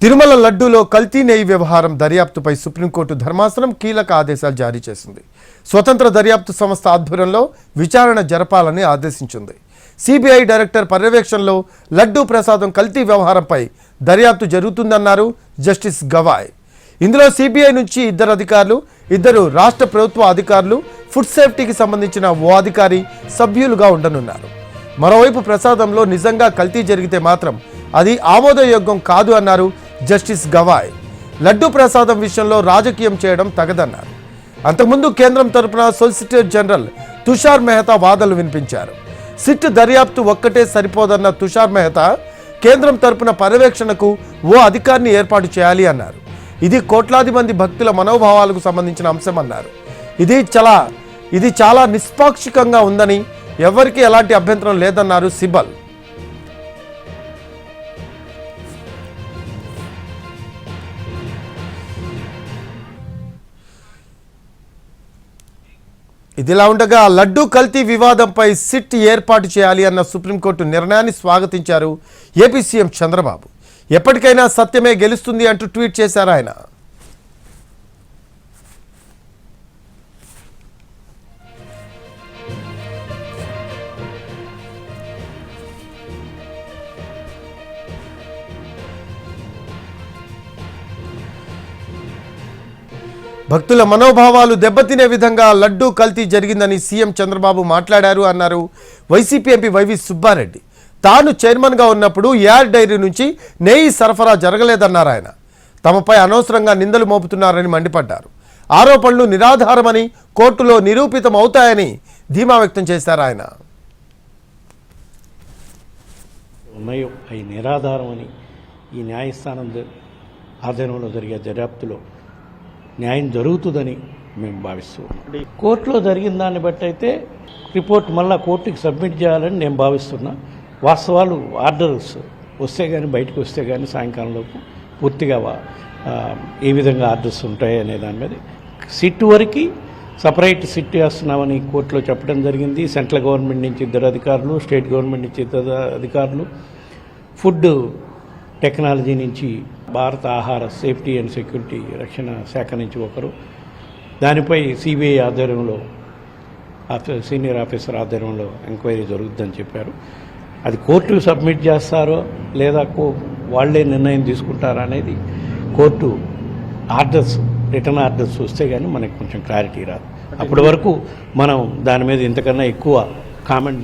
తిరుమల లడ్డూలో కల్తీ నెయ్యి వ్యవహారం దర్యాప్తుపై సుప్రీంకోర్టు ధర్మాసనం కీలక ఆదేశాలు జారీ చేసింది. స్వతంత్ర దర్యాప్తు సంస్థ ఆధ్వర్యంలో విచారణ జరపాలని ఆదేశించింది. సిబిఐ డైరెక్టర్ పర్యవేక్షణలో లడ్డూ ప్రసాదం కల్తీ వ్యవహారంపై దర్యాప్తు జరుగుతుందన్నారు జస్టిస్ గవాయ్. ఇందులో సిబిఐ నుంచి 2 అధికారులు, 2 రాష్ట్ర ప్రభుత్వ అధికారులు, ఫుడ్ సేఫ్టీకి సంబంధించిన ఓ అధికారి సభ్యులుగా ఉండనున్నారు. మరోవైపు ప్రసాదంలో నిజంగా కల్తీ జరిగితే మాత్రం అది ఆమోదయోగ్యం కాదు అన్నారు జస్టిస్ గవాయ్. లడ్డూ ప్రసాదం విషయంలో రాజకీయం చేయడం తగదన్నారు. అంతకుముందు కేంద్రం తరపున సొలిసిటర్ జనరల్ తుషార్ మెహతా వాదనలు వినిపించారు. సిట్ దర్యాప్తు ఒక్కటే సరిపోదన్న తుషార్ మెహతా కేంద్రం తరపున పర్యవేక్షణకు ఓ అధికారిని ఏర్పాటు చేయాలి అన్నారు. ఇది కోట్లాది మంది భక్తుల మనోభావాలకు సంబంధించిన అంశం అన్నారు. ఇది చాలా నిష్పాక్షికంగా ఉందని, ఎవరికీ ఎలాంటి అభ్యంతరం లేదన్నారు సిబల్. ఇదిలా ఉండగా లడ్డూ కల్తీ వివాదంపై సిట్ ఏర్పాటు చేయాలి అన్న సుప్రీంకోర్టు నిర్ణయాన్ని స్వాగతించారు ఏపీ సీఎం చంద్రబాబు. ఎప్పటికైనా సత్యమే గెలుస్తుంది అంటూ ట్వీట్ చేశారు ఆయన. భక్తుల మనోభావాలు దెబ్బతినే విధంగా లడ్డూ కల్తీ జరిగిందని సీఎం చంద్రబాబు మాట్లాడారు అన్నారు వైసీపీ ఎంపీ వైవి సుబ్బారెడ్డి. తాను చైర్మన్గా ఉన్నప్పుడు యార్ డైరీ నుంచి నెయ్యి సరఫరా జరగలేదన్నారు ఆయన. తమపై అనవసరంగా నిందలు మోపుతున్నారని మండిపడ్డారు. ఆరోపణలు నిరాధారమని, కోర్టులో నిరూపితం అవుతాయని ధీమా వ్యక్తం చేశారు ఆయన. ఉన్నాయో అవి నిరాధారమని ఈ న్యాయస్థానం ఆధీనంలో జరిగే దర్యాప్తులో న్యాయం జరుగుతుందని మేము భావిస్తున్నాం. కోర్టులో జరిగిన దాన్ని బట్టి అయితే రిపోర్ట్ మళ్ళీ కోర్టుకి సబ్మిట్ చేయాలని నేను భావిస్తున్నా. వాస్తవాలు ఆర్డర్స్ వస్తే కానీ, బయటకు వస్తే కానీ సాయంకాలంలోపు పూర్తిగా ఏ విధంగా ఆర్డర్స్ ఉంటాయి అనే దాని మీద సిట్ వరకు సపరేట్ సిట్ వేస్తున్నామని కోర్టులో చెప్పడం జరిగింది. సెంట్రల్ గవర్నమెంట్ నుంచి 2 అధికారులు, స్టేట్ గవర్నమెంట్ నుంచి 2 అధికారులు, ఫుడ్ టెక్నాలజీ నుంచి భారత ఆహార సేఫ్టీ అండ్ సెక్యూరిటీ రక్షణ శాఖ నుంచి ఒకరు, దానిపై సిబిఐ ఆధ్వర్యంలో సీనియర్ ఆఫీసర్ ఆధ్వర్యంలో ఎంక్వైరీ జరుగుతుందని చెప్పారు. అది కోర్టుకు సబ్మిట్ చేస్తారో లేదా వాళ్లే నిర్ణయం తీసుకుంటారా అనేది కోర్టు ఆర్డర్స్, రిటర్న్ ఆర్డర్స్ వస్తే కానీ మనకు కొంచెం క్లారిటీ రాదు. అప్పటి వరకు మనం దాని మీద ఇంతకన్నా ఎక్కువ కామెంట్